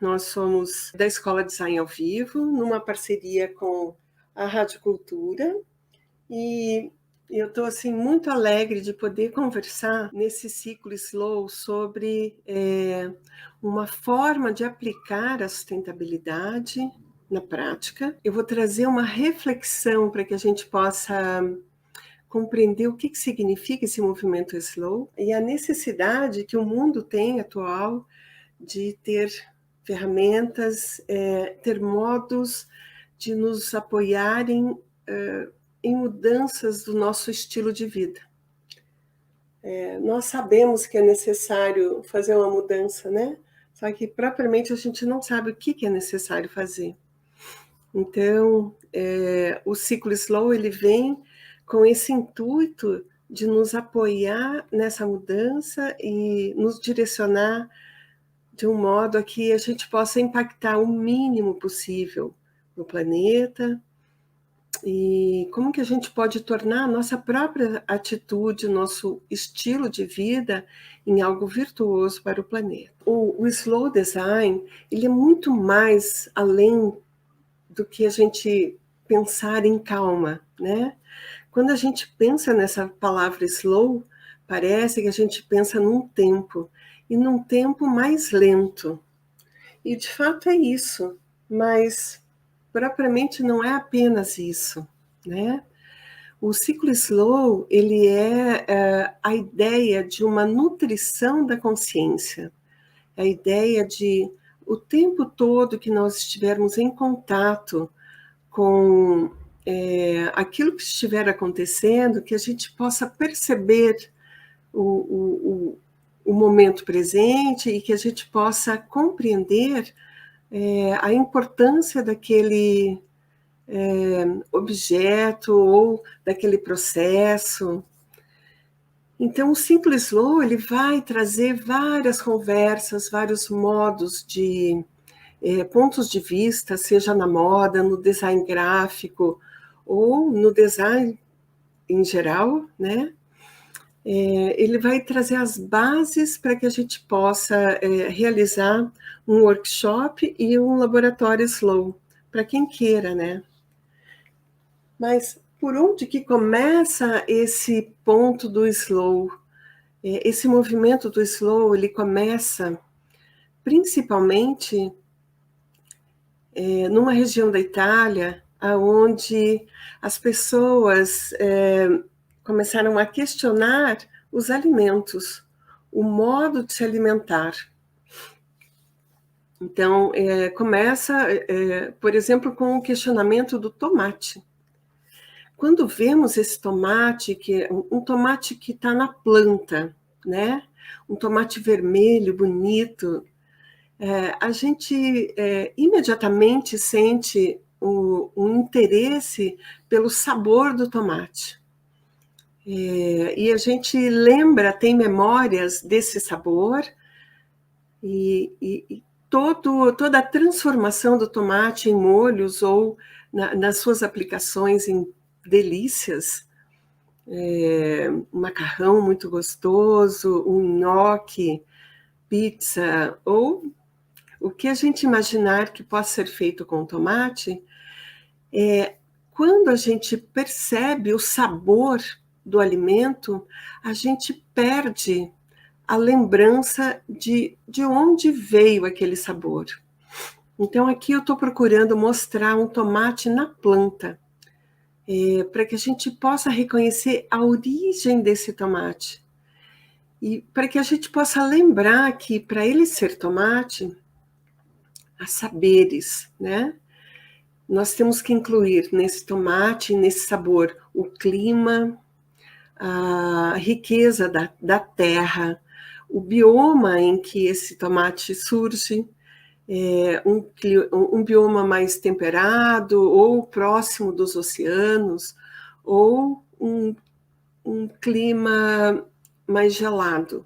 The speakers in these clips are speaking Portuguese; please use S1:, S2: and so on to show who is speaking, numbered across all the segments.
S1: Nós somos da Escola Design ao Vivo, numa parceria com a Rádio Cultura, e eu estou assim, muito alegre de poder conversar nesse ciclo Slow sobre uma forma de aplicar a sustentabilidade na prática. Eu vou trazer uma reflexão para que a gente possa compreender o que significa esse movimento Slow e a necessidade que o mundo tem atual de ter ferramentas, ter modos de nos apoiarem em mudanças do nosso estilo de vida. Nós sabemos que é necessário fazer uma mudança, né? Só que propriamente a gente não sabe o que é necessário fazer. Então, o ciclo Slow ele vem com esse intuito de nos apoiar nessa mudança e nos direcionar de um modo a que a gente possa impactar o mínimo possível no planeta e como que a gente pode tornar a nossa própria atitude, nosso estilo de vida em algo virtuoso para o planeta. O Slow Design, ele é muito mais além do que a gente pensar em calma, né? Quando a gente pensa nessa palavra slow, parece que a gente pensa num tempo, e num tempo mais lento. E de fato é isso, mas propriamente não é apenas isso, né? O ciclo Slow, ele é a ideia de uma nutrição da consciência, a ideia de o tempo todo que nós estivermos em contato com aquilo que estiver acontecendo, que a gente possa perceber o momento presente e que a gente possa compreender a importância daquele objeto ou daquele processo. Então, o ciclo Slow ele vai trazer várias conversas, vários modos de pontos de vista, seja na moda, no design gráfico ou no design em geral, né? Ele vai trazer as bases para que a gente possa realizar um workshop e um laboratório Slow, para quem queira, né? Mas por onde que começa esse ponto do Slow? Esse movimento do Slow, ele começa principalmente numa região da Itália, onde as pessoas começaram a questionar os alimentos, o modo de se alimentar. Então, começa, por exemplo, com o questionamento do tomate. Quando vemos esse tomate, um tomate que está na planta, né? Um tomate vermelho, bonito, a gente imediatamente sente um interesse pelo sabor do tomate. E a gente lembra, tem memórias desse sabor e toda a transformação do tomate em molhos ou nas suas aplicações em delícias, um macarrão muito gostoso, um nhoque, pizza ou o que a gente imaginar que possa ser feito com o tomate, quando a gente percebe o sabor do alimento, a gente perde a lembrança de onde veio aquele sabor. Então, aqui eu estou procurando mostrar um tomate na planta, para que a gente possa reconhecer a origem desse tomate. E para que a gente possa lembrar que, para ele ser tomate, há saberes, né? Nós temos que incluir nesse tomate, nesse sabor, o clima, a riqueza da terra, o bioma em que esse tomate surge, um bioma mais temperado ou próximo dos oceanos, ou um clima mais gelado,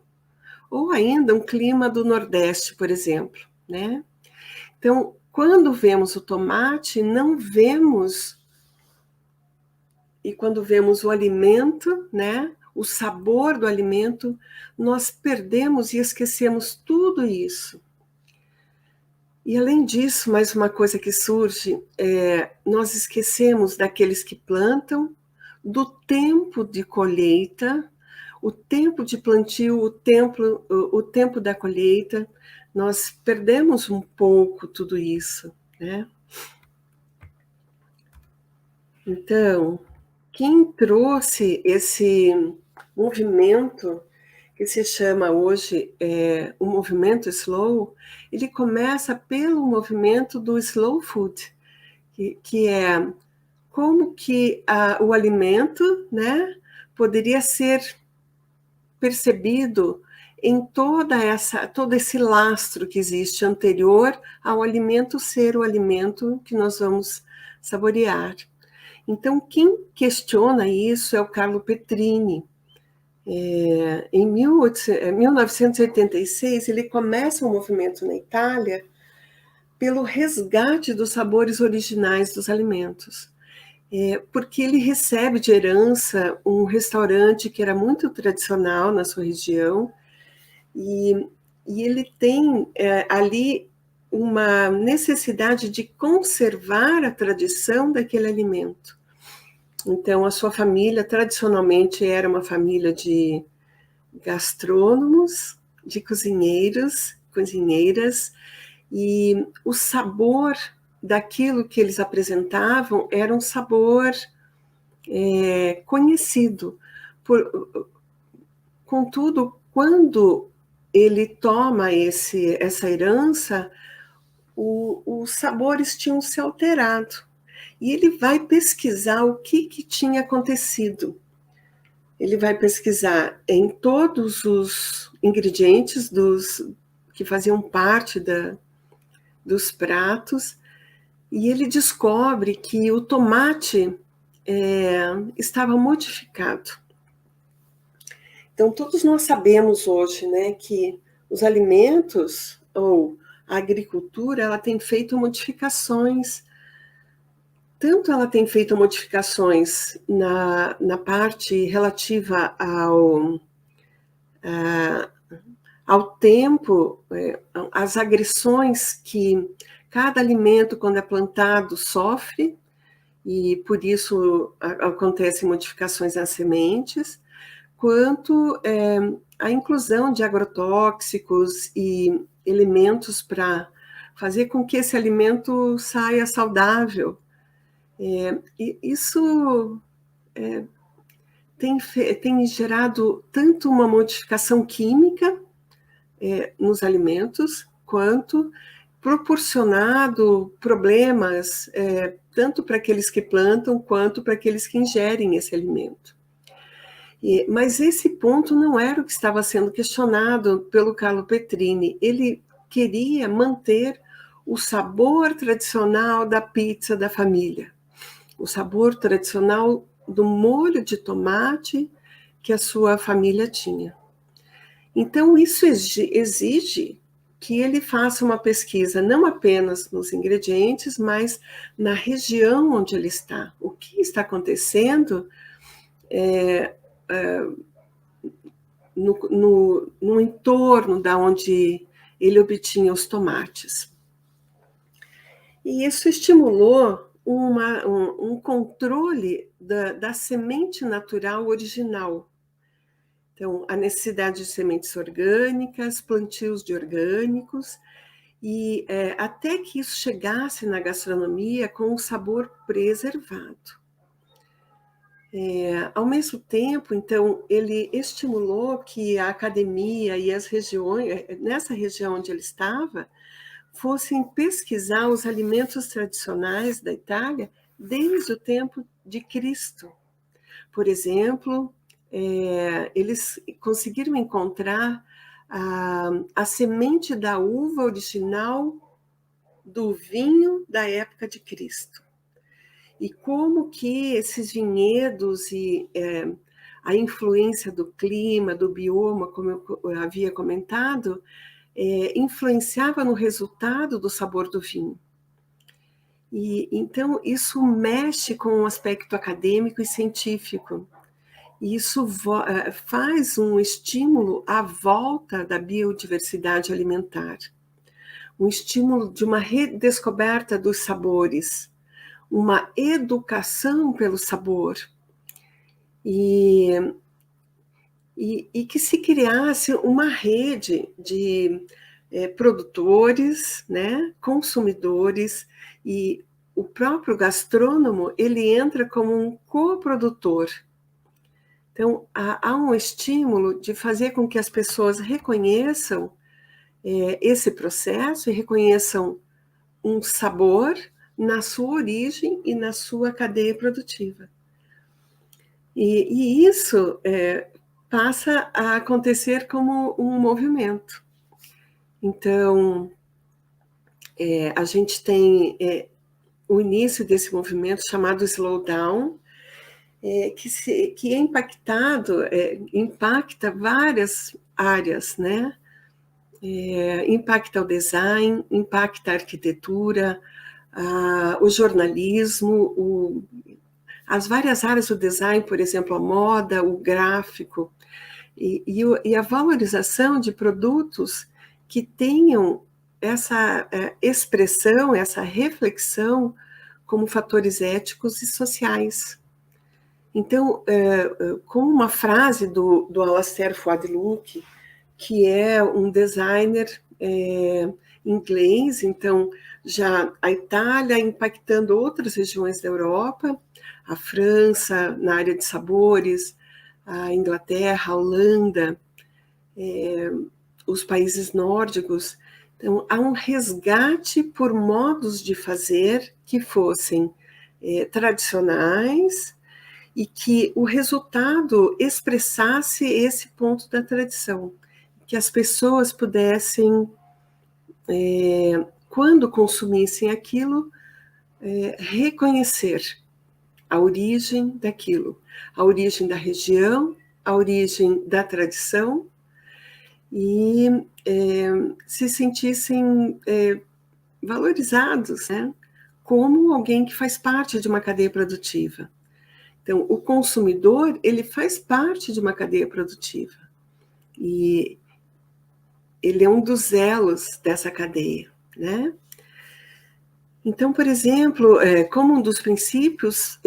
S1: ou ainda um clima do Nordeste, por exemplo, né? Então, quando vemos o tomate, não vemos, e quando vemos o alimento, né, o sabor do alimento, nós perdemos e esquecemos tudo isso. E além disso, mais uma coisa que surge, nós esquecemos daqueles que plantam, do tempo de colheita, o tempo de plantio, o tempo da colheita, nós perdemos um pouco tudo isso, né? Então, quem trouxe esse movimento que se chama hoje o movimento slow, ele começa pelo movimento do slow food, que é como que o alimento, né, poderia ser percebido em todo esse lastro que existe anterior ao alimento ser o alimento que nós vamos saborear. Então, quem questiona isso é o Carlo Petrini. Em 1986, ele começa um movimento na Itália pelo resgate dos sabores originais dos alimentos. Porque ele recebe de herança um restaurante que era muito tradicional na sua região, e ele tem ali uma necessidade de conservar a tradição daquele alimento. Então, a sua família tradicionalmente era uma família de gastrônomos, de cozinheiras, e o sabor daquilo que eles apresentavam era um sabor conhecido. Contudo, quando ele toma essa herança, os sabores tinham se alterado. E ele vai pesquisar o que tinha acontecido. Ele vai pesquisar em todos os ingredientes que faziam parte dos pratos, e ele descobre que o tomate estava modificado. Então, todos nós sabemos hoje, né, que os alimentos ou a agricultura, ela tem feito modificações. Tanto ela tem feito modificações na parte relativa ao tempo, às agressões que cada alimento, quando é plantado, sofre, e por isso acontecem modificações nas sementes, quanto a inclusão de agrotóxicos e elementos para fazer com que esse alimento saia saudável. Isso tem gerado tanto uma modificação química nos alimentos, quanto proporcionado problemas tanto para aqueles que plantam, quanto para aqueles que ingerem esse alimento. Mas esse ponto não era o que estava sendo questionado pelo Carlo Petrini. Ele queria manter o sabor tradicional da pizza da família, o sabor tradicional do molho de tomate que a sua família tinha. Então, isso exige que ele faça uma pesquisa não apenas nos ingredientes, mas na região onde ele está. O que está acontecendo no entorno da onde ele obtinha os tomates. E isso estimulou um controle da semente natural original. Então, a necessidade de sementes orgânicas, plantios de orgânicos, e até que isso chegasse na gastronomia com um sabor preservado. Ao mesmo tempo, então, ele estimulou que a academia e as regiões, nessa região onde ele estava, fossem pesquisar os alimentos tradicionais da Itália desde o tempo de Cristo. Por exemplo, eles conseguiram encontrar a semente da uva original do vinho da época de Cristo. E como que esses vinhedos e a influência do clima, do bioma, como eu havia comentado, influenciava no resultado do sabor do vinho. E então isso mexe com o aspecto acadêmico e científico. E isso faz um estímulo à volta da biodiversidade alimentar. um estímulo de uma redescoberta dos sabores, uma educação pelo sabor, e que se criasse uma rede de produtores, né, consumidores, e o próprio gastrônomo ele entra como um coprodutor. Então, há um estímulo de fazer com que as pessoas reconheçam esse processo e reconheçam um sabor na sua origem e na sua cadeia produtiva. E isso passa a acontecer como um movimento. Então, a gente tem o início desse movimento chamado Slowdown, que é impactado, impacta várias áreas, né? Impacta o design, impacta a arquitetura, o jornalismo, as várias áreas do design, por exemplo, a moda, o gráfico, e a valorização de produtos que tenham essa expressão, essa reflexão como fatores éticos e sociais. Então, como uma frase do Alastair Fuadluck, que é um designer inglês, então já a Itália impactando outras regiões da Europa, a França na área de sabores, a Inglaterra, a Holanda, os países nórdicos. Então, há um resgate por modos de fazer que fossem tradicionais e que o resultado expressasse esse ponto da tradição, que as pessoas pudessem, quando consumissem aquilo, reconhecer a origem daquilo, a origem da região, a origem da tradição, e se sentissem valorizados, né, como alguém que faz parte de uma cadeia produtiva. Então, o consumidor, ele faz parte de uma cadeia produtiva, e ele é um dos elos dessa cadeia, né? Então, por exemplo, como um dos princípios,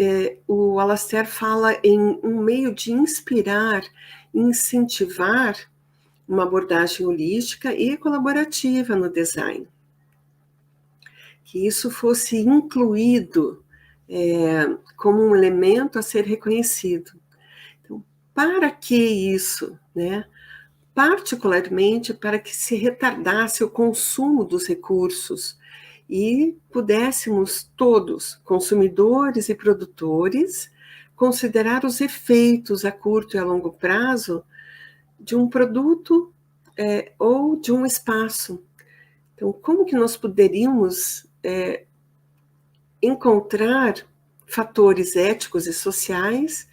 S1: o Alastair fala em um meio de inspirar, incentivar uma abordagem holística e colaborativa no design. Que isso fosse incluído como um elemento a ser reconhecido. Então, para que isso, né? Particularmente para que se retardasse o consumo dos recursos e pudéssemos todos, consumidores e produtores, considerar os efeitos a curto e a longo prazo de um produto ou de um espaço. Então, como que nós poderíamos encontrar fatores éticos e sociais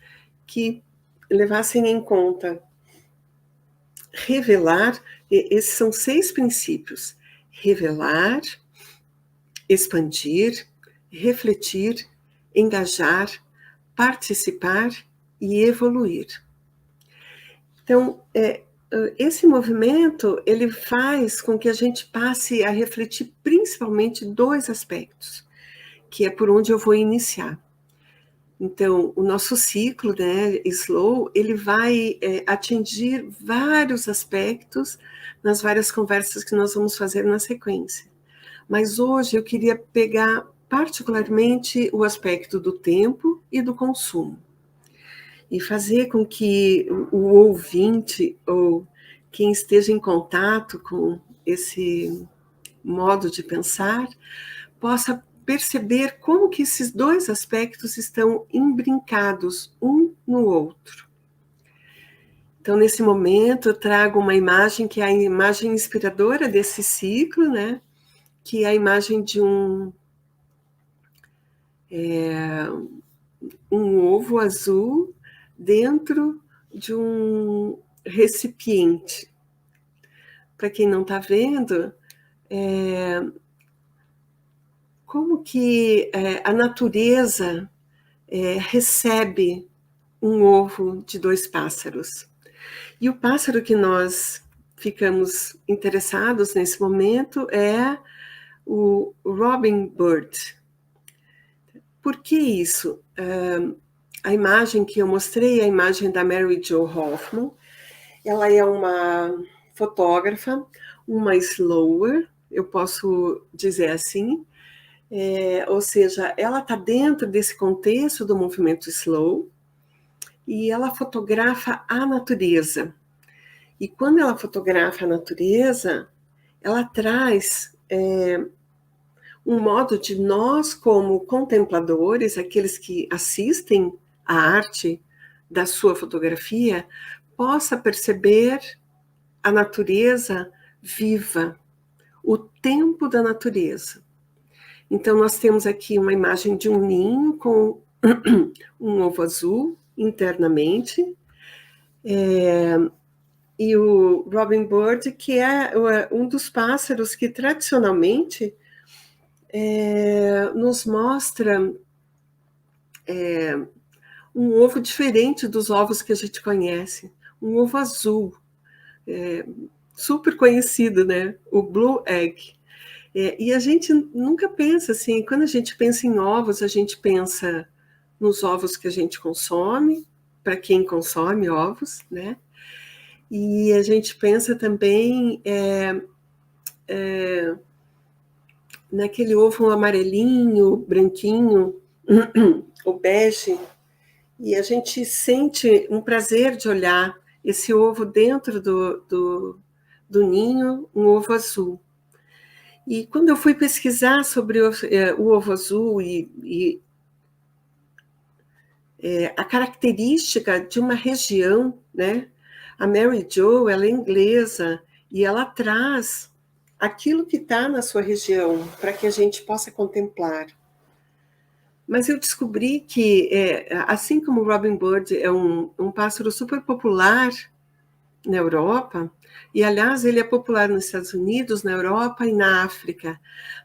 S1: que levassem em conta revelar, esses são 6 princípios: revelar, expandir, refletir, engajar, participar e evoluir. Então, esse movimento, ele faz com que a gente passe a refletir principalmente 2 aspectos, que é por onde eu vou iniciar. Então, o nosso ciclo, né, Slow, ele vai atingir vários aspectos nas várias conversas que nós vamos fazer na sequência. Mas hoje eu queria pegar particularmente o aspecto do tempo e do consumo, e fazer com que o ouvinte ou quem esteja em contato com esse modo de pensar possa perceber como que esses 2 aspectos estão imbrincados um no outro. Então, nesse momento, eu trago uma imagem que é a imagem inspiradora desse ciclo, né? Que é a imagem de um ovo azul dentro de um recipiente. Para quem não está vendo, como que a natureza recebe um ovo de 2 pássaros. E o pássaro que nós ficamos interessados nesse momento é o Robin Bird. Por que isso? A imagem que eu mostrei é a imagem da Mary Jo Hoffman. Ela é uma fotógrafa, uma slower, eu posso dizer assim, ou seja, ela está dentro desse contexto do movimento slow e ela fotografa a natureza. E quando ela fotografa a natureza, ela traz um modo de nós, como contempladores, aqueles que assistem à arte da sua fotografia, possa perceber a natureza viva, o tempo da natureza. Então, nós temos aqui uma imagem de um ninho com um ovo azul internamente, e o Robin Bird, que é um dos pássaros que tradicionalmente nos mostra um ovo diferente dos ovos que a gente conhece, um ovo azul, super conhecido, né? O Blue Egg. E a gente nunca pensa assim, quando a gente pensa em ovos, a gente pensa nos ovos que a gente consome, para quem consome ovos, né? E a gente pensa também naquele ovo amarelinho, branquinho, o bege, e a gente sente um prazer de olhar esse ovo dentro do ninho, um ovo azul. E quando eu fui pesquisar sobre o ovo azul e a característica de uma região, né? A Mary Jo, ela é inglesa e ela traz aquilo que está na sua região para que a gente possa contemplar. Mas eu descobri que, assim como o Robin Bird é um pássaro super popular na Europa, e aliás ele é popular nos Estados Unidos, na Europa e na África,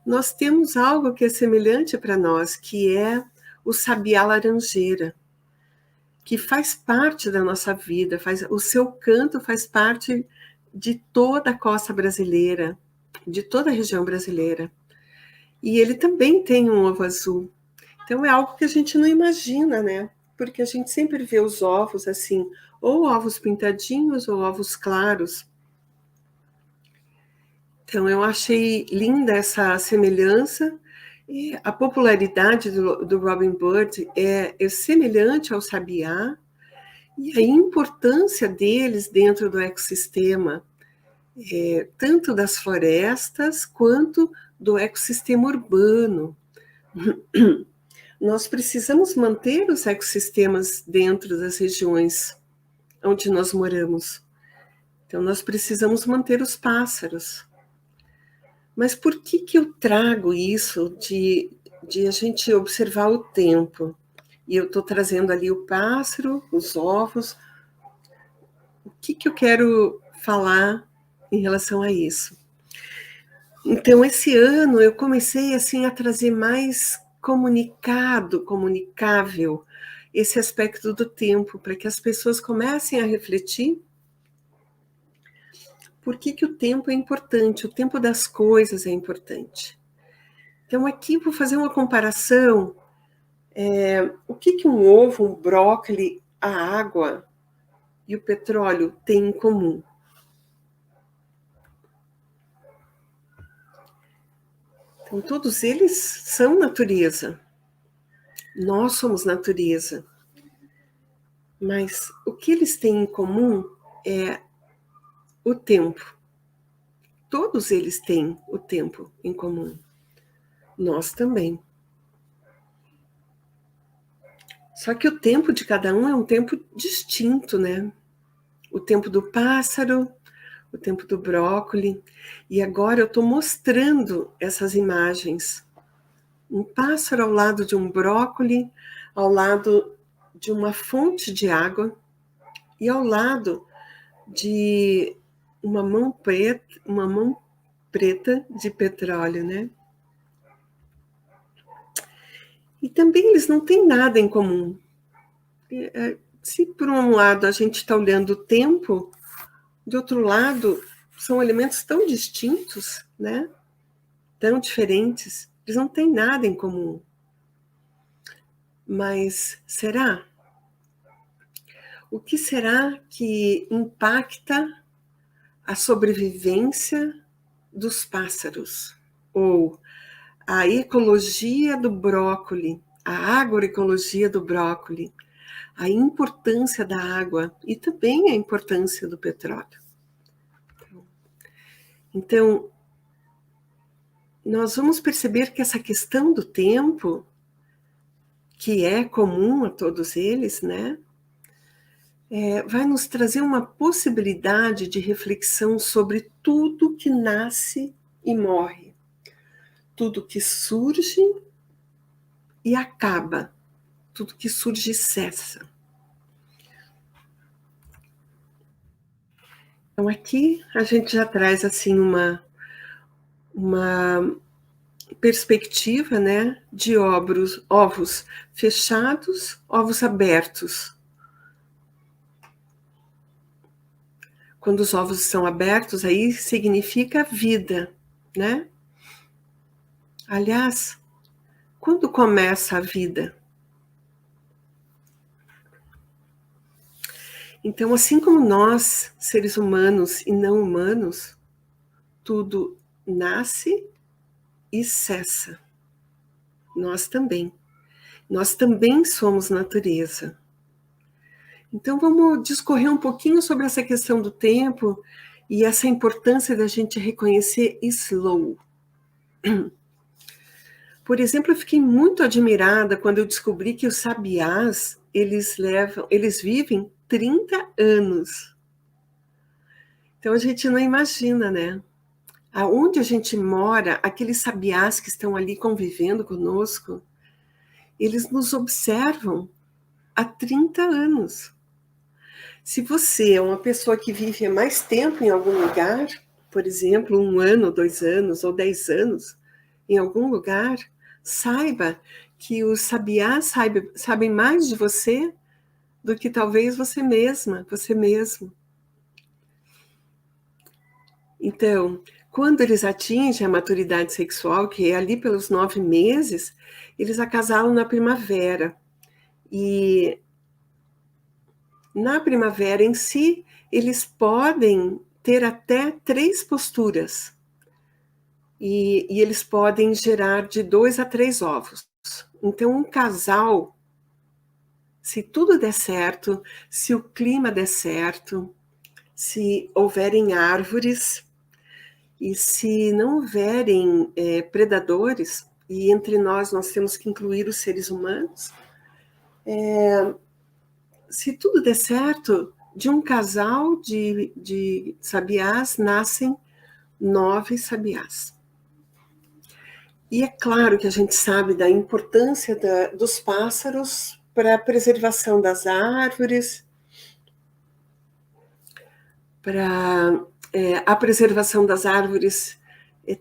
S1: nós temos algo que é semelhante para nós, que é o sabiá laranjeira, que faz parte da nossa vida, o seu canto faz parte de toda a costa brasileira, de toda a região brasileira. E ele também tem um ovo azul. Então é algo que a gente não imagina, né? Porque a gente sempre vê os ovos assim, ou ovos pintadinhos ou ovos claros. Então eu achei linda essa semelhança. E a popularidade do Robin Bird é semelhante ao sabiá, e a importância deles dentro do ecossistema, tanto das florestas quanto do ecossistema urbano. Nós precisamos manter os ecossistemas dentro das regiões onde nós moramos. Então, nós precisamos manter os pássaros. Mas por que eu trago isso de a gente observar o tempo? E eu estou trazendo ali o pássaro, os ovos. O que eu quero falar em relação a isso? Então, esse ano eu comecei assim a trazer mais comunicável, esse aspecto do tempo, para que as pessoas comecem a refletir por que o tempo é importante, o tempo das coisas é importante. Então, aqui vou fazer uma comparação. O que um ovo, um brócolis, a água e o petróleo têm em comum? Então, todos eles são natureza. Nós somos natureza. Mas o que eles têm em comum é o tempo. Todos eles têm o tempo em comum. Nós também. Só que o tempo de cada um é um tempo distinto, né? O tempo do pássaro, o tempo do brócolis. E agora eu estou mostrando essas imagens. Um pássaro ao lado de um brócolis, ao lado de uma fonte de água e ao lado de uma mão preta de petróleo, né? E também eles não têm nada em comum. Se por um lado a gente está olhando o tempo, de outro lado são elementos tão distintos, né? Tão diferentes, eles não têm nada em comum. Mas será? O que será que impacta a sobrevivência dos pássaros? Ou a ecologia do brócoli, a agroecologia do brócoli, a importância da água e também a importância do petróleo. Então, nós vamos perceber que essa questão do tempo, que é comum a todos eles, né, vai nos trazer uma possibilidade de reflexão sobre tudo que nasce e morre, tudo que surge e acaba, tudo que surge e cessa. Então aqui a gente já traz assim uma perspectiva, né, de ovos fechados, ovos abertos. Quando os ovos são abertos, aí significa vida, né? Aliás, quando começa a vida? Então, assim como nós, seres humanos e não humanos, tudo nasce e cessa. Nós também. Nós também somos natureza. Então, vamos discorrer um pouquinho sobre essa questão do tempo e essa importância da gente reconhecer slow. Por exemplo, eu fiquei muito admirada quando eu descobri que os sabiás, eles vivem 30 anos. Então, a gente não imagina, né? Aonde a gente mora, aqueles sabiás que estão ali convivendo conosco, eles nos observam há 30 anos. Se você é uma pessoa que vive há mais tempo em algum lugar, por exemplo, 1 ano, 2 anos ou 10 anos, em algum lugar, saiba que os sabiás sabem mais de você do que talvez você mesma, você mesmo. Então, quando eles atingem a maturidade sexual, que é ali pelos 9 meses, eles acasalam na primavera. E na primavera em si, eles podem ter até 3 posturas. E eles podem gerar de 2 a 3 ovos. Então, um casal, se tudo der certo, se o clima der certo, se houverem árvores, e se não houverem predadores, e entre nós temos que incluir os seres humanos, se tudo der certo, de um casal de sabiás nascem 9 sabiás. E é claro que a gente sabe da importância dos pássaros para a preservação das árvores, a preservação das árvores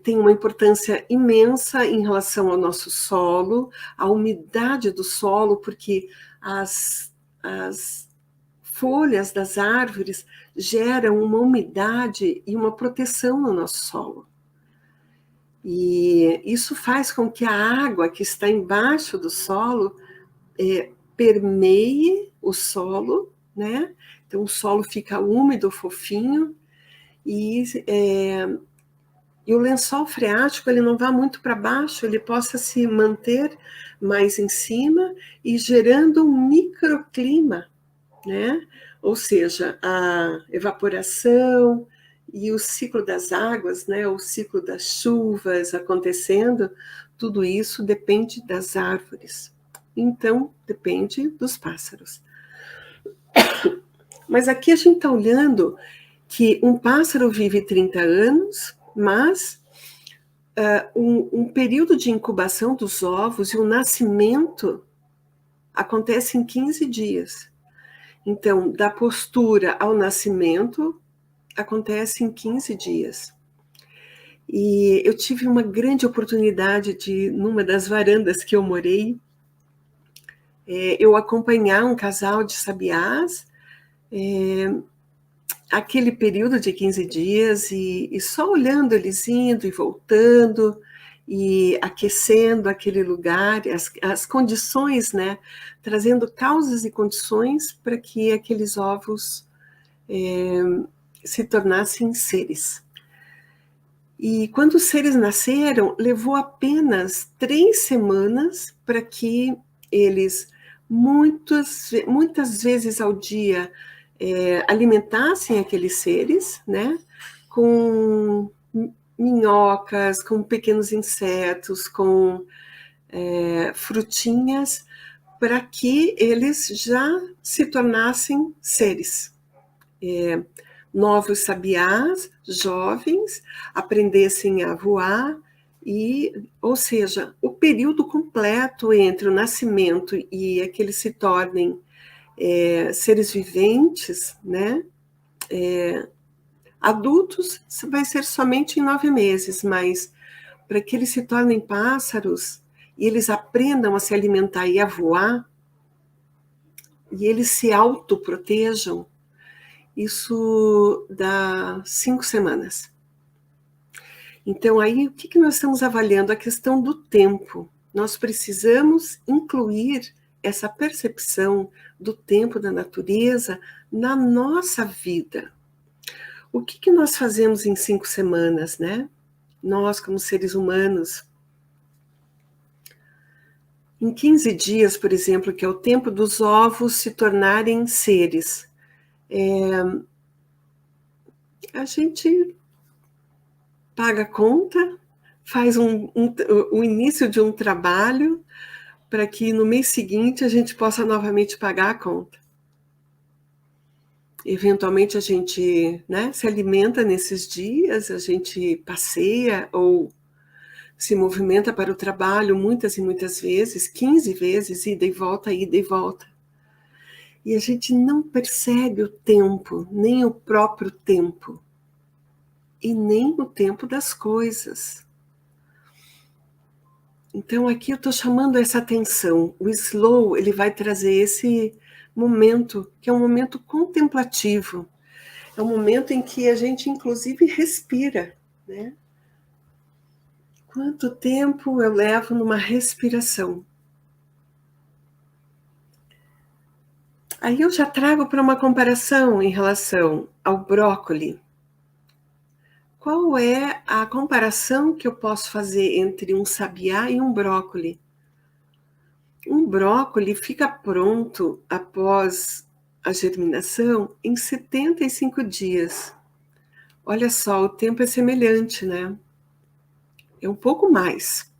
S1: tem uma importância imensa em relação ao nosso solo, à umidade do solo, porque as folhas das árvores geram uma umidade e uma proteção no nosso solo. E isso faz com que a água que está embaixo do solo permeie o solo, né? Então o solo fica úmido, fofinho, e o lençol freático ele não vai muito para baixo, ele possa se manter mais em cima e gerando um microclima, né? Ou seja, a evaporação e o ciclo das águas, né? O ciclo das chuvas acontecendo, tudo isso depende das árvores. Então, depende dos pássaros. Mas aqui a gente está olhando que um pássaro vive 30 anos, mas um período de incubação dos ovos e o nascimento acontece em 15 dias. Então, da postura ao nascimento, acontece em 15 dias. E eu tive uma grande oportunidade de, numa das varandas que eu morei, eu acompanhar um casal de sabiás aquele período de 15 dias e só olhando eles indo e voltando e aquecendo aquele lugar, as condições, né? Trazendo causas e condições para que aqueles ovos se tornassem seres. E quando os seres nasceram, levou apenas 3 semanas para que eles, muitas vezes ao dia, alimentassem aqueles seres, né, com minhocas, com pequenos insetos, com frutinhas, para que eles já se tornassem seres. Novos sabiás, jovens, aprendessem a voar, ou seja, o período completo entre o nascimento e que eles se tornem seres viventes, né? Adultos vai ser somente em 9 meses, mas para que eles se tornem pássaros e eles aprendam a se alimentar e a voar, e eles se autoprotejam, isso dá 5 semanas. Então, aí, o que nós estamos avaliando? A questão do tempo. Nós precisamos incluir essa percepção do tempo da natureza na nossa vida. O que nós fazemos em 5 semanas, né? Nós, como seres humanos. Em 15 dias, por exemplo, que é o tempo dos ovos se tornarem seres, a gente paga a conta, faz o início de um trabalho para que no mês seguinte a gente possa novamente pagar a conta. Eventualmente a gente, né, se alimenta nesses dias, a gente passeia ou se movimenta para o trabalho muitas e muitas vezes, 15 vezes, ida e volta, ida e volta. E a gente não percebe o tempo, nem o próprio tempo, e nem o tempo das coisas. Então aqui eu estou chamando essa atenção. O slow, ele vai trazer esse momento, que é um momento contemplativo. É um momento em que a gente, inclusive, respira, né? Quanto tempo eu levo numa respiração? Aí eu já trago para uma comparação em relação ao brócoli. Qual é a comparação que eu posso fazer entre um sabiá e um brócoli? Um brócoli fica pronto após a germinação em 75 dias. Olha só, o tempo é semelhante, né? É um pouco mais.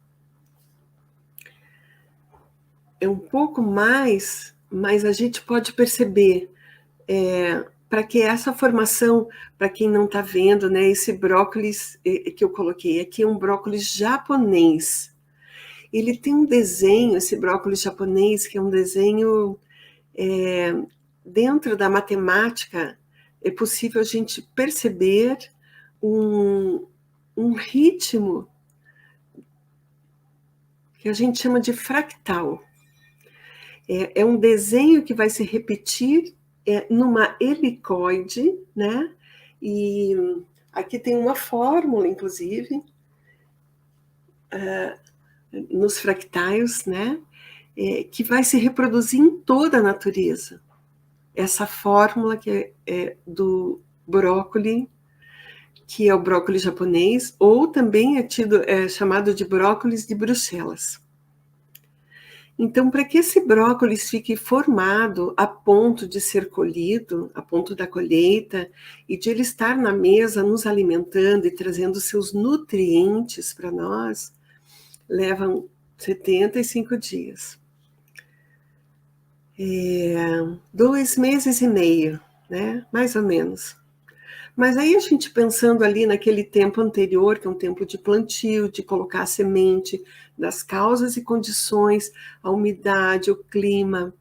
S1: É um pouco mais, mas a gente pode perceber, para que essa formação, para quem não está vendo, né, esse brócolis que eu coloquei aqui é um brócolis japonês. Ele tem um desenho, esse brócolis japonês, que é um desenho dentro da matemática, é possível a gente perceber um ritmo que a gente chama de fractal. É um desenho que vai se repetir numa helicoide, né? E aqui tem uma fórmula, inclusive, nos fractais, né? Que vai se reproduzir em toda a natureza. Essa fórmula que é do brócoli, que é o brócolis japonês, ou também é chamado de brócolis de Bruxelas. Então, para que esse brócolis fique formado a ponto de ser colhido, a ponto da colheita, e de ele estar na mesa nos alimentando e trazendo seus nutrientes para nós, levam 75 dias. 2 meses e meio, né? Mais ou menos. Mas aí a gente pensando ali naquele tempo anterior, que é um tempo de plantio, de colocar a semente, das causas e condições, a umidade, o clima,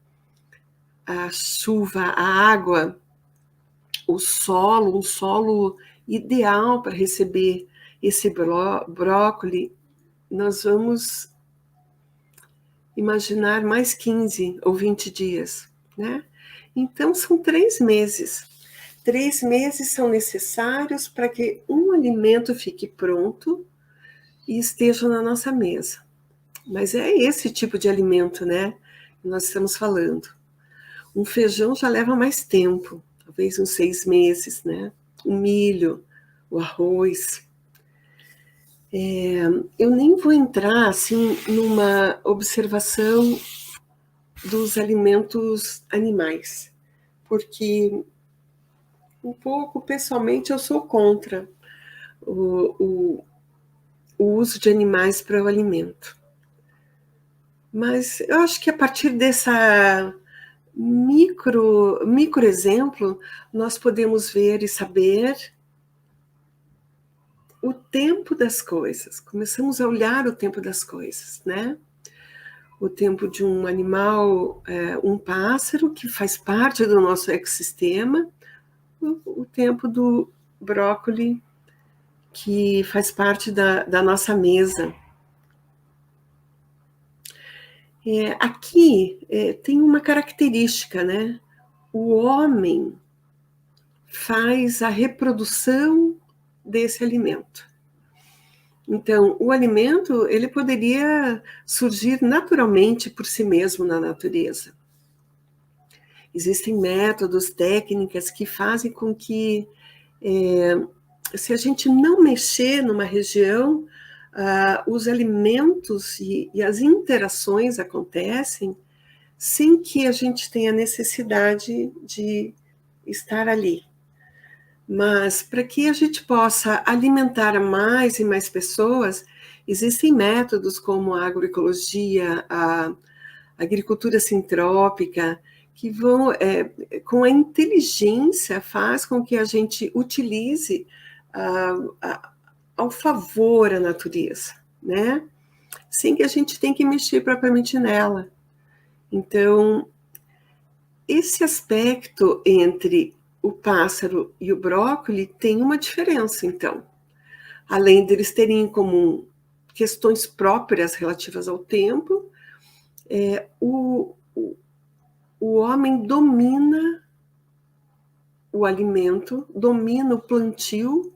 S1: a chuva, a água, o solo, um solo ideal para receber esse brócoli, nós vamos imaginar mais 15 ou 20 dias, né? Então são 3 meses. 3 meses são necessários para que um alimento fique pronto e esteja na nossa mesa. Mas é esse tipo de alimento, né, que nós estamos falando. Um feijão já leva mais tempo, talvez uns 6 meses, né? O milho, o arroz. Eu nem vou entrar, assim, numa observação dos alimentos animais, porque um pouco, pessoalmente, eu sou contra o uso de animais para o alimento. Mas eu acho que a partir dessa micro exemplo, nós podemos ver e saber o tempo das coisas. Começamos a olhar o tempo das coisas, né? O tempo de um animal, um pássaro, que faz parte do nosso ecossistema, o tempo do brócoli, que faz parte da nossa mesa. Aqui tem uma característica, né? O homem faz a reprodução desse alimento. Então, o alimento, ele poderia surgir naturalmente por si mesmo na natureza. Existem métodos, técnicas que fazem com que, se a gente não mexer numa região, os alimentos e as interações acontecem sem que a gente tenha necessidade de estar ali. Mas para que a gente possa alimentar mais e mais pessoas, existem métodos como a agroecologia, a agricultura sintrópica, que vão, com a inteligência, faz com que a gente utilize ao favor a natureza, né? Sem que a gente tenha que mexer propriamente nela. Então, esse aspecto entre o pássaro e o brócoli tem uma diferença, então. Além deles terem em comum questões próprias relativas ao tempo, o homem domina o alimento, domina o plantio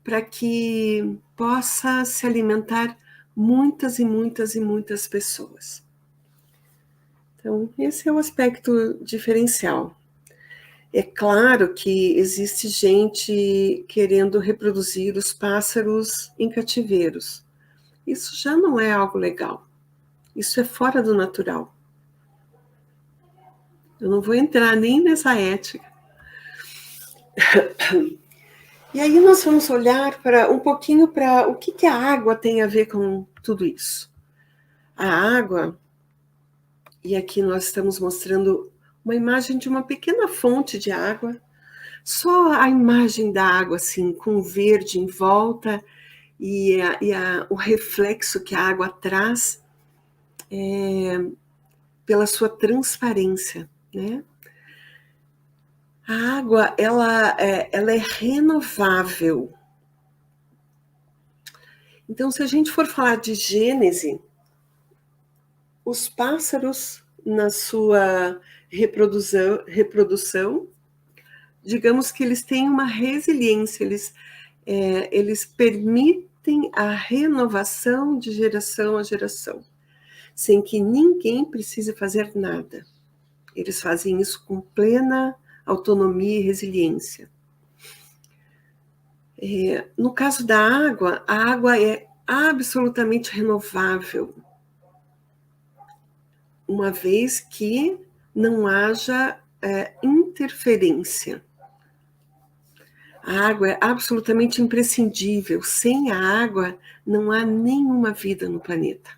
S1: para que possa se alimentar muitas e muitas e muitas pessoas. Então, esse é o aspecto diferencial. É claro que existe gente querendo reproduzir os pássaros em cativeiros. Isso já não é algo legal. Isso é fora do natural. Eu não vou entrar nem nessa ética. E aí nós vamos olhar um pouquinho para o que a água tem a ver com tudo isso. A água, e aqui nós estamos mostrando uma imagem de uma pequena fonte de água. Só a imagem da água, assim, com verde em volta e o reflexo que a água traz pela sua transparência, né? A água, ela é renovável. Então, se a gente for falar de Gênese, os pássaros, na sua reprodução, digamos que eles têm uma resiliência, eles permitem a renovação de geração a geração, sem que ninguém precise fazer nada. Eles fazem isso com plena autonomia e resiliência. No caso da água, a água é absolutamente renovável, uma vez que não haja interferência. A água é absolutamente imprescindível. Sem a água, não há nenhuma vida no planeta.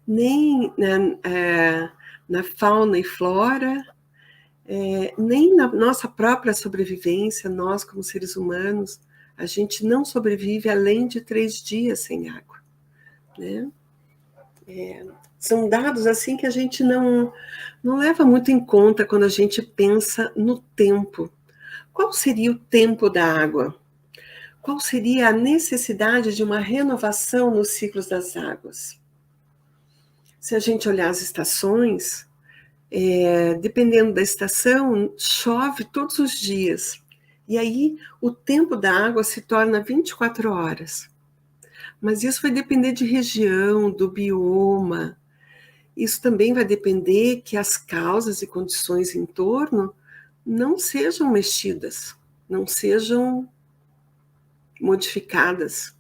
S1: Nem na fauna e flora, nem na nossa própria sobrevivência, nós como seres humanos, a gente não sobrevive além de 3 dias sem água, né? São dados assim que a gente não leva muito em conta quando a gente pensa no tempo. Qual seria o tempo da água? Qual seria a necessidade de uma renovação nos ciclos das águas? Se a gente olhar as estações, dependendo da estação, chove todos os dias. E aí o tempo da água se torna 24 horas. Mas isso vai depender de região, do bioma. Isso também vai depender que as causas e condições em torno não sejam mexidas, não sejam modificadas.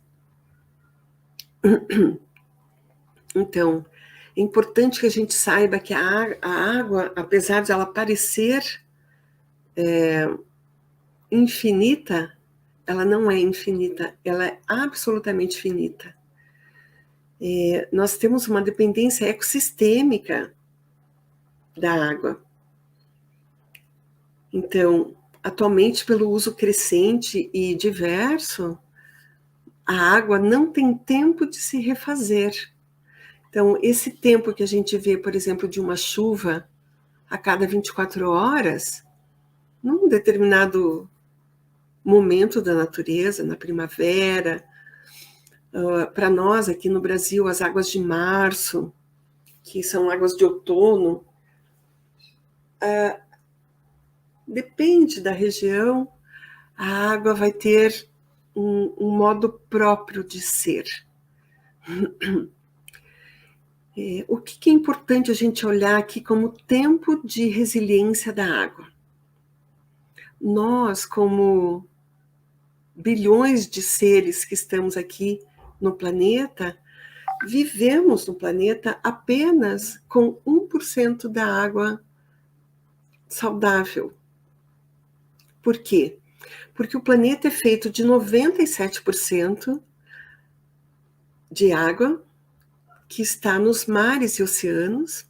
S1: Então, é importante que a gente saiba que a água, apesar de ela parecer infinita, ela não é infinita, ela é absolutamente finita. Nós temos uma dependência ecossistêmica da água. Então, atualmente, pelo uso crescente e diverso, a água não tem tempo de se refazer. Então, esse tempo que a gente vê, por exemplo, de uma chuva a cada 24 horas, num determinado momento da natureza, na primavera, para nós aqui no Brasil, as águas de março, que são águas de outono, depende da região, a água vai ter um modo próprio de ser. O que é importante a gente olhar aqui como tempo de resiliência da água? Nós, como bilhões de seres que estamos aqui no planeta, vivemos no planeta apenas com 1% da água saudável. Por quê? Porque o planeta é feito de 97% de água que está nos mares e oceanos,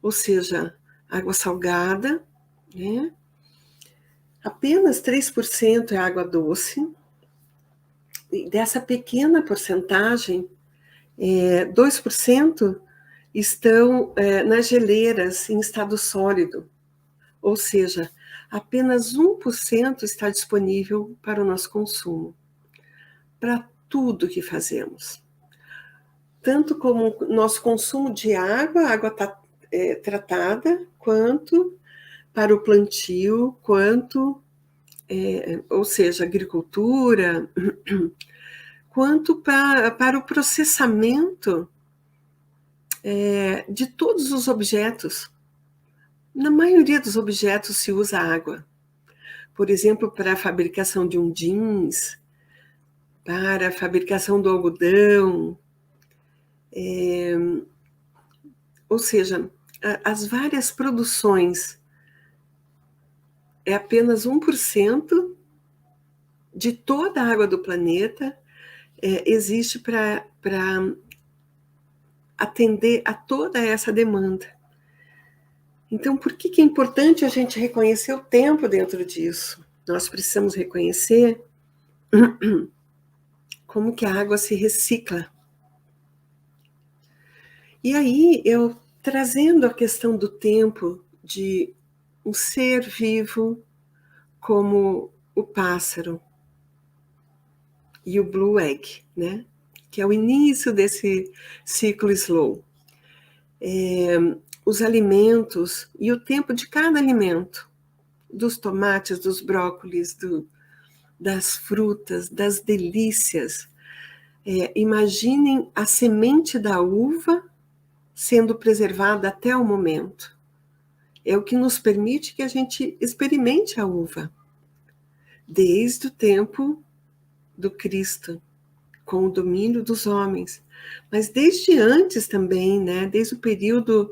S1: ou seja, água salgada, né? Apenas 3% é água doce, e dessa pequena porcentagem, 2% estão nas geleiras em estado sólido, ou seja, apenas 1% está disponível para o nosso consumo, para tudo que fazemos. Tanto como nosso consumo de água, a água está tratada, quanto para o plantio, quanto, ou seja, agricultura, quanto para o processamento de todos os objetos. Na maioria dos objetos se usa água. Por exemplo, para a fabricação de um jeans, para a fabricação do algodão, ou seja, as várias produções é apenas 1% de toda a água do planeta existe para atender a toda essa demanda. Então, por que é importante a gente reconhecer o tempo dentro disso? Nós precisamos reconhecer como que a água se recicla. E aí, eu trazendo a questão do tempo de um ser vivo como o pássaro e o blue egg, né? Que é o início desse ciclo slow. Os alimentos e o tempo de cada alimento, dos tomates, dos brócolis, das frutas, das delícias. Imaginem a semente da uva sendo preservada até o momento. É o que nos permite que a gente experimente a uva, desde o tempo do Cristo, com o domínio dos homens, mas desde antes também, né? Desde o período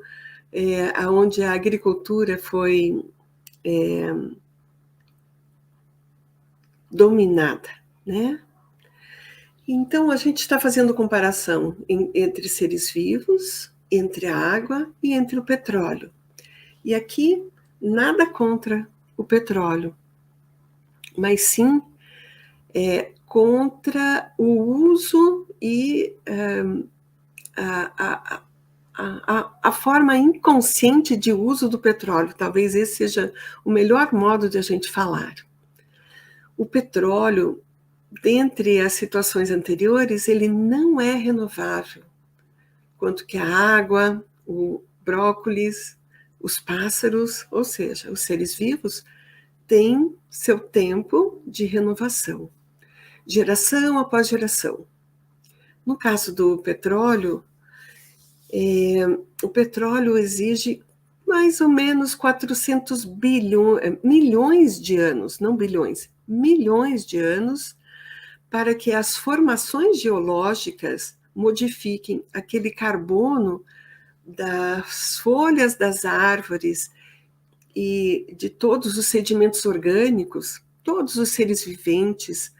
S1: onde a agricultura foi dominada, né? Então, a gente está fazendo comparação entre seres vivos, entre a água e entre o petróleo. E aqui, nada contra o petróleo, mas sim contra o uso e a forma inconsciente de uso do petróleo. Talvez esse seja o melhor modo de a gente falar. O petróleo, dentre as situações anteriores, ele não é renovável, quanto que a água, o brócolis, os pássaros, ou seja, os seres vivos, têm seu tempo de renovação, geração após geração. No caso do petróleo, o petróleo exige mais ou menos 400 milhões de anos, não bilhões, milhões de anos, para que as formações geológicas modifiquem aquele carbono das folhas das árvores e de todos os sedimentos orgânicos, todos os seres viventes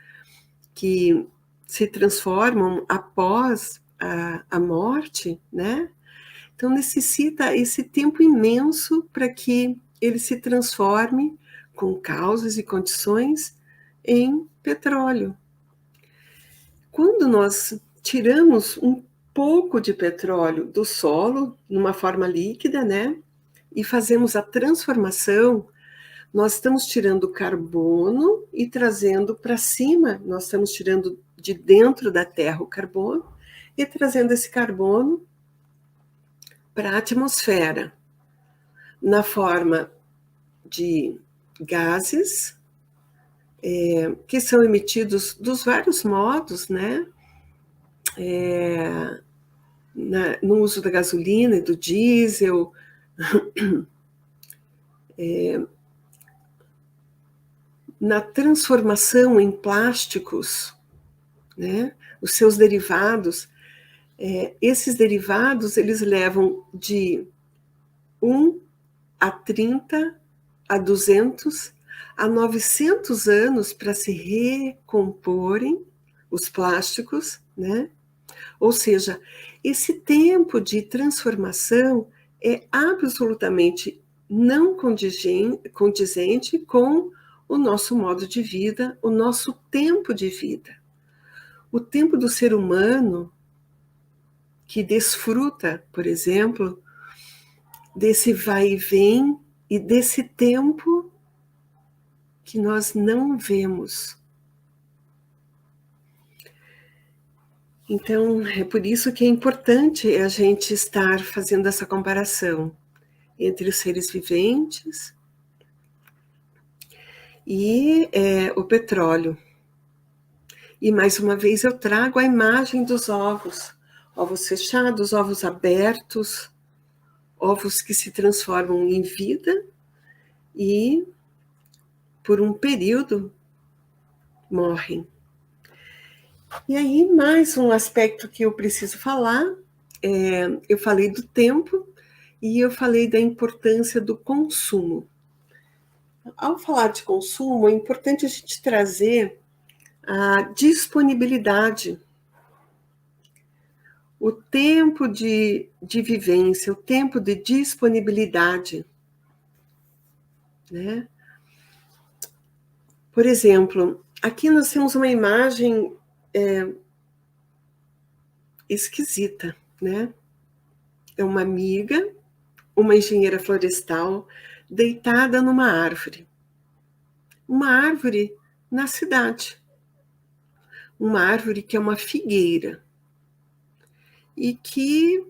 S1: que se transformam após a morte, né? Então necessita esse tempo imenso para que ele se transforme com causas e condições em petróleo. Quando nós tiramos um pouco de petróleo do solo, numa forma líquida, né? E fazemos a transformação, nós estamos tirando carbono e trazendo para cima, nós estamos tirando de dentro da Terra o carbono e trazendo esse carbono para a atmosfera, na forma de gases, que são emitidos dos vários modos, né? No uso da gasolina e do diesel, na transformação em plásticos, né? Os seus derivados, esses derivados, eles levam de 1 a 30, a 200, a 900 anos para se recomporem os plásticos, né? Ou seja, esse tempo de transformação é absolutamente não condizente com o nosso modo de vida, o nosso tempo de vida. O tempo do ser humano que desfruta, por exemplo, desse vai e vem e desse tempo que nós não vemos. Então, é por isso que é importante a gente estar fazendo essa comparação entre os seres viventes e o petróleo. E mais uma vez eu trago a imagem dos ovos. Ovos fechados, ovos abertos, ovos que se transformam em vida e, por um período, morrem. E aí, mais um aspecto que eu preciso falar, eu falei do tempo e eu falei da importância do consumo. Ao falar de consumo, é importante a gente trazer a disponibilidade, o tempo de vivência, o tempo de disponibilidade, né? Por exemplo, aqui nós temos uma imagem esquisita, né? É uma amiga, uma engenheira florestal, deitada numa árvore. Uma árvore na cidade. Uma árvore que é uma figueira. E que,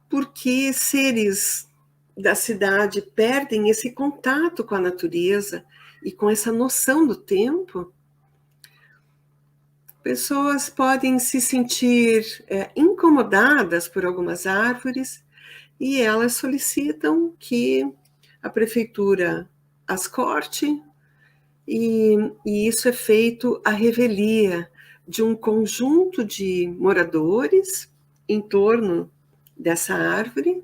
S1: porque seres da cidade perdem esse contato com a natureza e com essa noção do tempo, pessoas podem se sentir incomodadas por algumas árvores e elas solicitam que a prefeitura as corte e isso é feito à revelia de um conjunto de moradores em torno dessa árvore,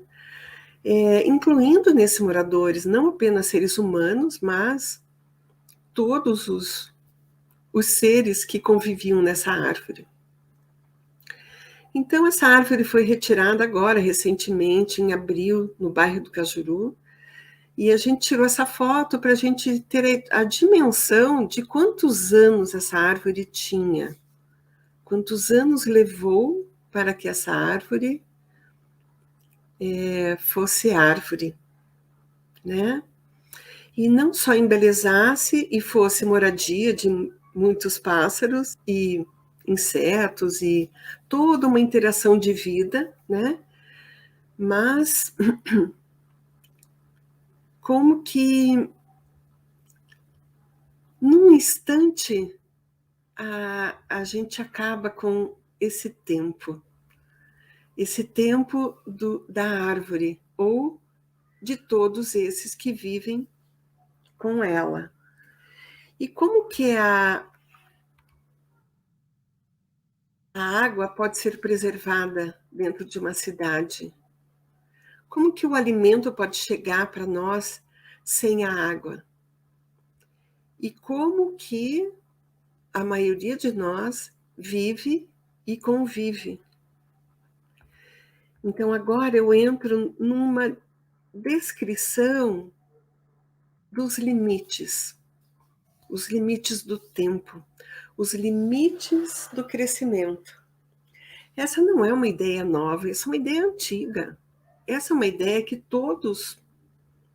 S1: incluindo nesses moradores não apenas seres humanos, mas todos os seres que conviviam nessa árvore. Então, essa árvore foi retirada agora, recentemente, em abril, no bairro do Cajuru, e a gente tirou essa foto para a gente ter a dimensão de quantos anos essa árvore tinha, quantos anos levou para que essa árvore fosse árvore, né? E não só embelezasse e fosse moradia de muitos pássaros e insetos e toda uma interação de vida, né? Mas como que Num instante, a gente acaba com esse tempo da árvore, ou de todos esses que vivem com ela. E como que a água pode ser preservada dentro de uma cidade? Como que o alimento pode chegar para nós sem a água? E como que a maioria de nós vive e convive? Então agora eu entro numa descrição dos limites, os limites do tempo, os limites do crescimento. Essa não é uma ideia nova, essa é uma ideia antiga. Essa é uma ideia que todos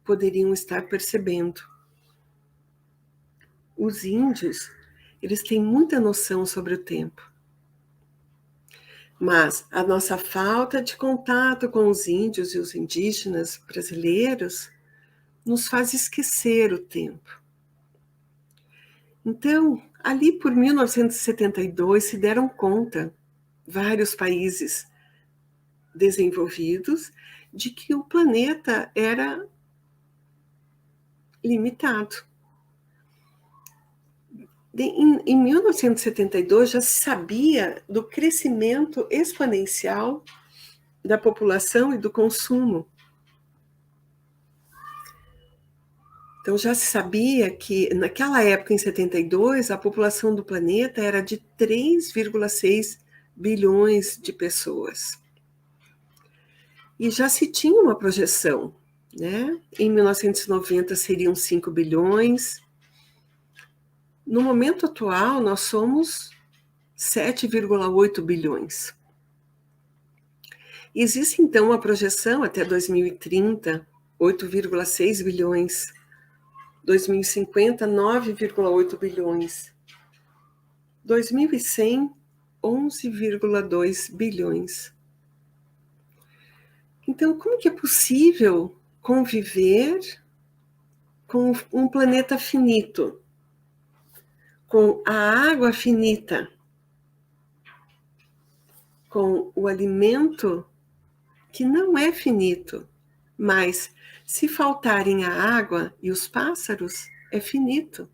S1: poderiam estar percebendo. Os índios, eles têm muita noção sobre o tempo. Mas a nossa falta de contato com os índios e os indígenas brasileiros nos faz esquecer o tempo. Então, ali por 1972 se deram conta vários países desenvolvidos de que o planeta era limitado. Em 1972 já se sabia do crescimento exponencial da população e do consumo. Então já se sabia que naquela época, em 72, a população do planeta era de 3,6 bilhões de pessoas. E já se tinha uma projeção, né? Em 1990 seriam 5 bilhões. No momento atual, nós somos 7,8 bilhões. Existe, então, uma projeção até 2030, 8,6 bilhões. 2050, 9,8 bilhões. 2100, 11,2 bilhões. Então, como que é possível conviver com um planeta finito, com a água finita, com o alimento que não é finito, mas se faltarem a água e os pássaros, é finito.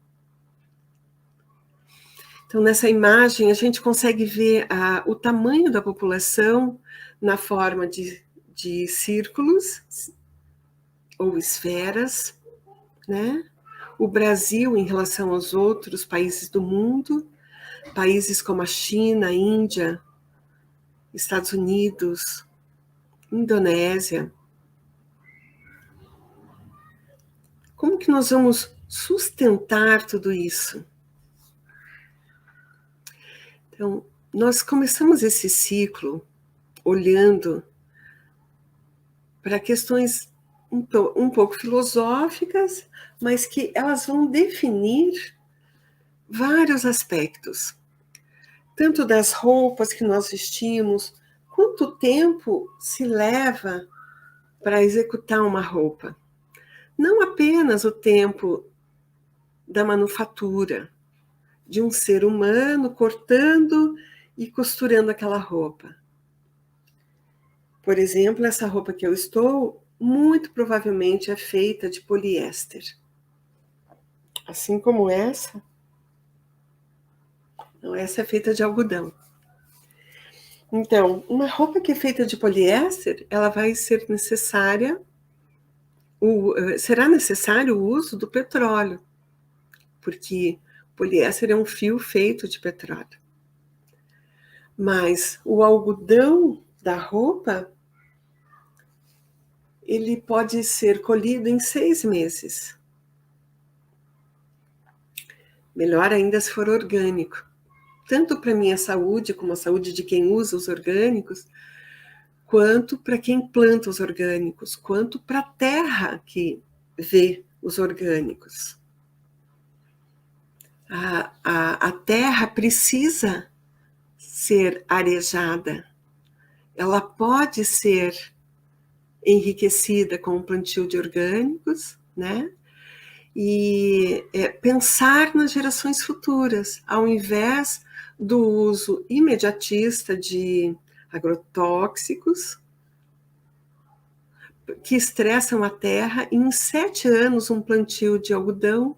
S1: Então, nessa imagem, a gente consegue ver o tamanho da população na forma de círculos ou esferas, né? O Brasil em relação aos outros países do mundo, países como a China, a Índia, Estados Unidos, Indonésia. Como que nós vamos sustentar tudo isso? Então, nós começamos esse ciclo olhando para questões um pouco filosóficas, mas que elas vão definir vários aspectos, tanto das roupas que nós vestimos, quanto tempo se leva para executar uma roupa. Não apenas o tempo da manufatura, de um ser humano cortando e costurando aquela roupa. Por exemplo, essa roupa que eu estou, muito provavelmente é feita de poliéster. Assim como essa. Não, essa é feita de algodão. Então, uma roupa que é feita de poliéster, ela vai ser necessária, será necessário o uso do petróleo, porque poliéster é um fio feito de petróleo. Mas o algodão da roupa, ele pode ser colhido em 6 meses. Melhor ainda se for orgânico. Tanto para a minha saúde, como a saúde de quem usa os orgânicos, quanto para quem planta os orgânicos, quanto para a terra que vê os orgânicos. A terra precisa ser arejada, ela pode ser enriquecida com o plantio de orgânicos, né? e pensar nas gerações futuras, ao invés do uso imediatista de agrotóxicos, que estressam a terra, e em 7 anos um plantio de algodão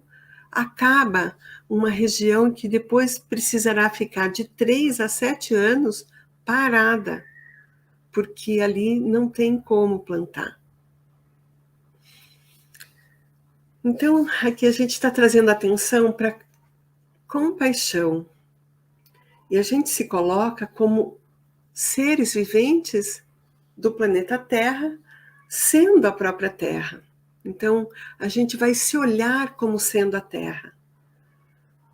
S1: acaba uma região que depois precisará ficar de 3 a 7 anos parada, porque ali não tem como plantar. Então, aqui a gente está trazendo atenção para compaixão, e a gente se coloca como seres viventes do planeta Terra, sendo a própria Terra. Então, a gente vai se olhar como sendo a Terra.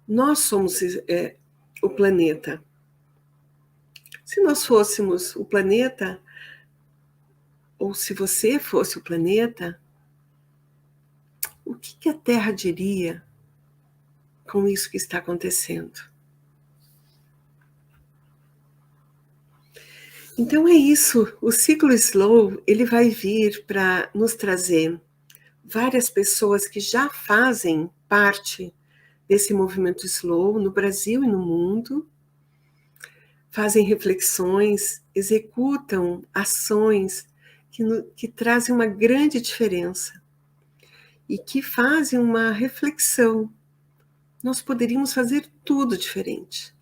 S1: Nós somos o planeta. Se nós fôssemos o planeta, ou se você fosse o planeta, o que a Terra diria com isso que está acontecendo? Então é isso, o ciclo Slow, ele vai vir para nos trazer várias pessoas que já fazem parte desse movimento Slow no Brasil e no mundo, fazem reflexões, executam ações que trazem uma grande diferença e que fazem uma reflexão. Nós poderíamos fazer tudo diferente.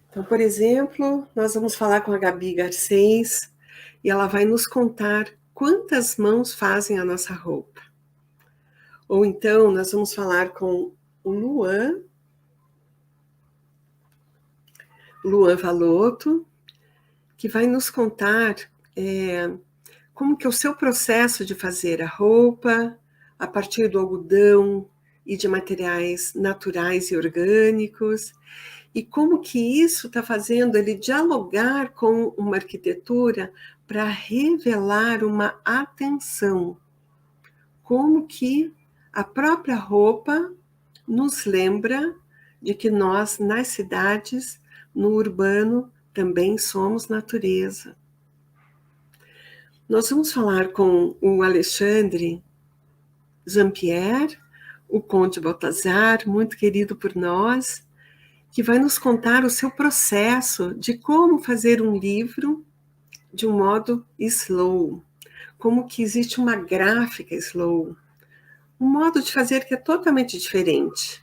S1: Então, por exemplo, nós vamos falar com a Gabi Garcês e ela vai nos contar quantas mãos fazem a nossa roupa. Ou então, nós vamos falar com o Luan Valotto, que vai nos contar como que é o seu processo de fazer a roupa a partir do algodão e de materiais naturais e orgânicos, e como que isso está fazendo ele dialogar com uma arquitetura para revelar uma atenção. Como que a própria roupa nos lembra de que nós, nas cidades, no urbano, também somos natureza. Nós vamos falar com o Alexandre Jean-Pierre, o Conde Baltazar, muito querido por nós, que vai nos contar o seu processo de como fazer um livro de um modo slow, como que existe uma gráfica slow, um modo de fazer que é totalmente diferente.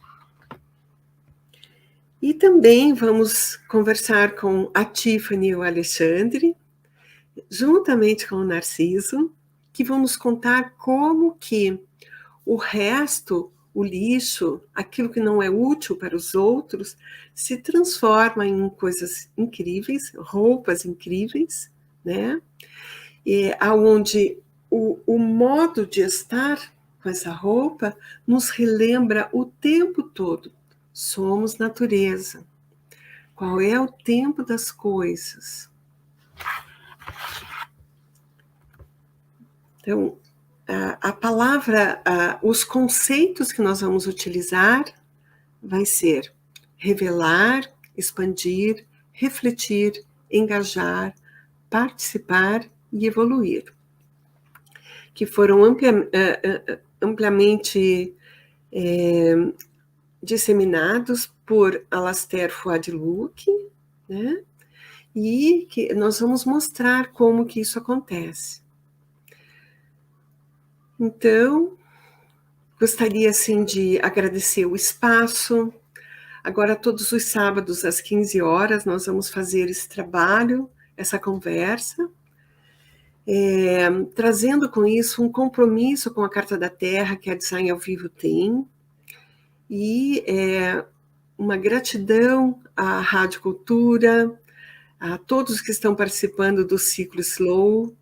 S1: E também vamos conversar com a Tiffany e o Alexandre, juntamente com o Narciso, que vão nos contar como que o resto, o lixo, aquilo que não é útil para os outros, se transforma em coisas incríveis, roupas incríveis, né? E aonde o modo de estar com essa roupa nos relembra o tempo todo. Somos natureza. Qual é o tempo das coisas? Então, a palavra, os conceitos que nós vamos utilizar vai ser revelar, expandir, refletir, engajar, participar e evoluir, que foram amplamente disseminados por Alastair Fuad-Luke, né? E que nós vamos mostrar como que isso acontece. Então, gostaria, assim, de agradecer o espaço. Agora, todos os sábados, às 15 horas, nós vamos fazer esse trabalho, essa conversa, trazendo com isso um compromisso com a Carta da Terra, que a Design ao Vivo tem, e uma gratidão à Rádio Cultura, a todos que estão participando do ciclo Slow,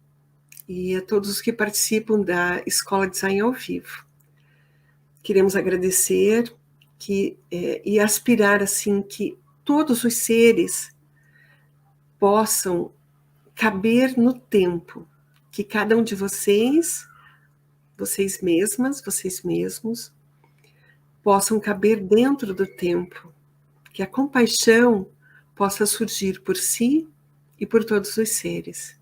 S1: e a todos os que participam da Escola Design ao Vivo. Queremos agradecer e aspirar assim que todos os seres possam caber no tempo, que cada um de vocês mesmas, vocês mesmos, possam caber dentro do tempo, que a compaixão possa surgir por si e por todos os seres.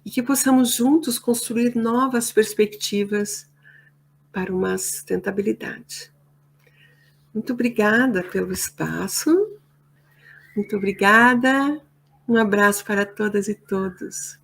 S1: E que possamos juntos construir novas perspectivas para uma sustentabilidade. Muito obrigada pelo espaço, muito obrigada, um abraço para todas e todos.